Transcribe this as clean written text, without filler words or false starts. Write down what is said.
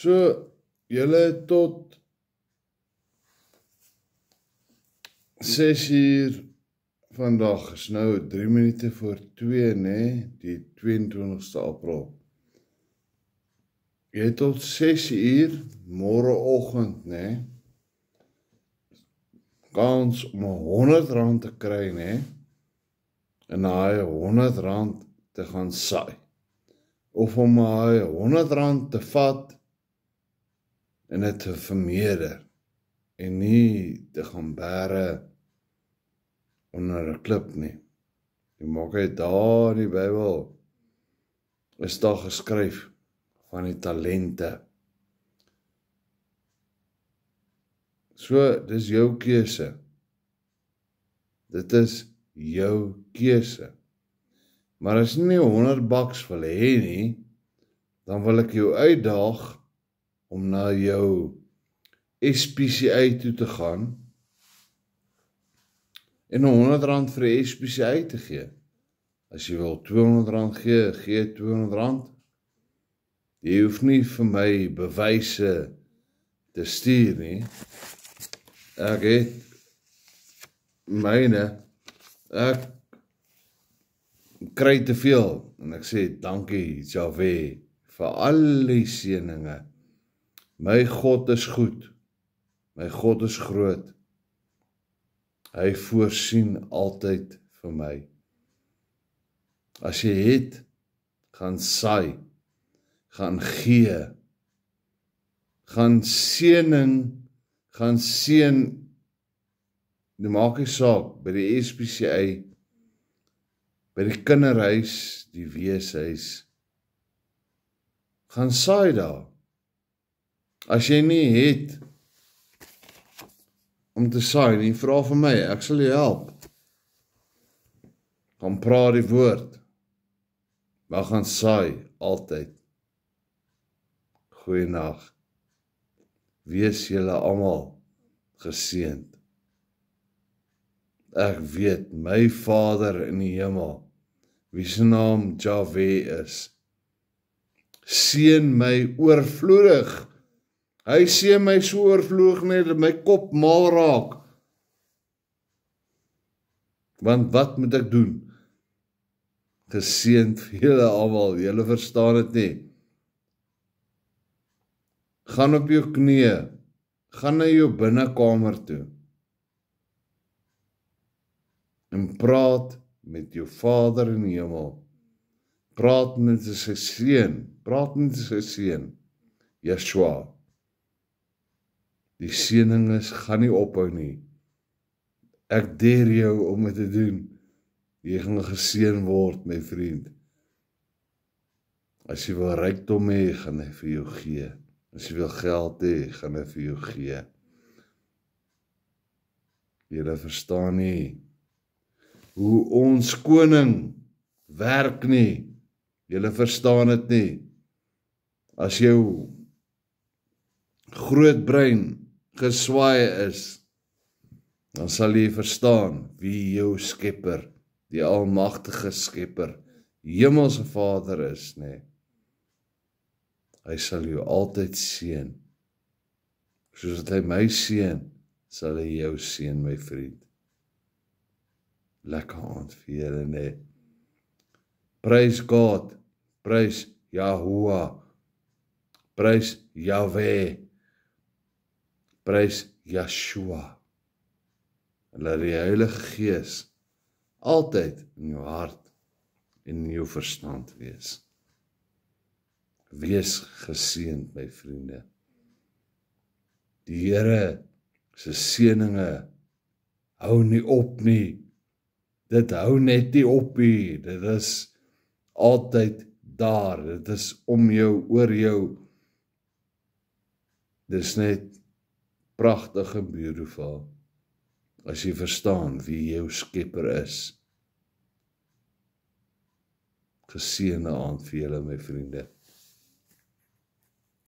So, julle tot 6 uur vandag is nou 3 minute voor 2, nee, die 22ste April. Jy tot 6 uur, môreoggend, nee, kans om R100 te kry, nee, en daai R100 te gaan saai. Of om daai R100 te vat en dit te vermeerder en nie te gaan bære onder 'n klip nie. Jy maak uit daar in die Bybel is daar geskryf van die talente. So, dis jou keuse. Dit is jou keuse. Maar as jy nie $100 wil hê nie, dan wil ek jou uitdaag om na jou SPCA toe te gaan en R100 vir die SPCA te gee. As jy wil R200 gee, gee R200. Jy hoef nie vir my bewyse te stuur nie. Ek het myne, ek kry te veel, en ek sê, dankie Jahwe, vir al die seëninge. My God is goed, my God is groot, hy voorsien altyd vir my. As jy het, gaan saai, gaan gee, gaan seëning, gaan seën, die maak nie saak, by die SPCA, by die kinderhuis, die weeshuis, gaan saai daar. As jy nie het om te saai nie, vra vir my, ek sal jou help. Gaan praat die woord, maar gaan saai, altyd. Goeienaand. Wees julle almal geseënd. Ek weet, my Vader in die hemel, wie se naam Jahwe is, seën my oorvloedig. Hy seën my so oorvloedig net dat my kop mal raak. Want wat moet ek doen? Geseënd vir julle almal, julle verstaan dit nie. Gaan op jou knieë, gaan na jou binnekamer toe en praat met jou Vader in die hemel. Praat met sy seun, Yeshua. Die seëninge gaan nie ophou nie. Ek deer jou om dit te doen. Jy gaan geseën word, my vriend. As jy wil rykdom hê, gaan hy vir jou gee. As jy wil geld hê, gaan hy vir jou gee. Julle verstaan nie hoe ons koning werk nie. Julle verstaan dit nie. As jou groot brein geswaai is, dan sal jy verstaan wie jou skepper, die almagtige skepper, hemelse Vader is, nee. Hy sal jou altyd seën. Soos hy my seën, sal hy jou seën, my vriend. Lekker aand vir julle, nee. Praise God, praise Yahuwah, praise Yahweh, praise Yeshua. En laat die Heilige Gees altyd in jou hart en in jou verstand wees. Wees geseënd, my vriende. Die Here se seëninge hou nie op nie. Dit hou net nie op nie. Dit is altyd daar. Dit is om jou, oor jou. Dit is net pragtig en beautiful. As jy verstaan wie jou skepper is. Geseënde aand vir julle, my vriende.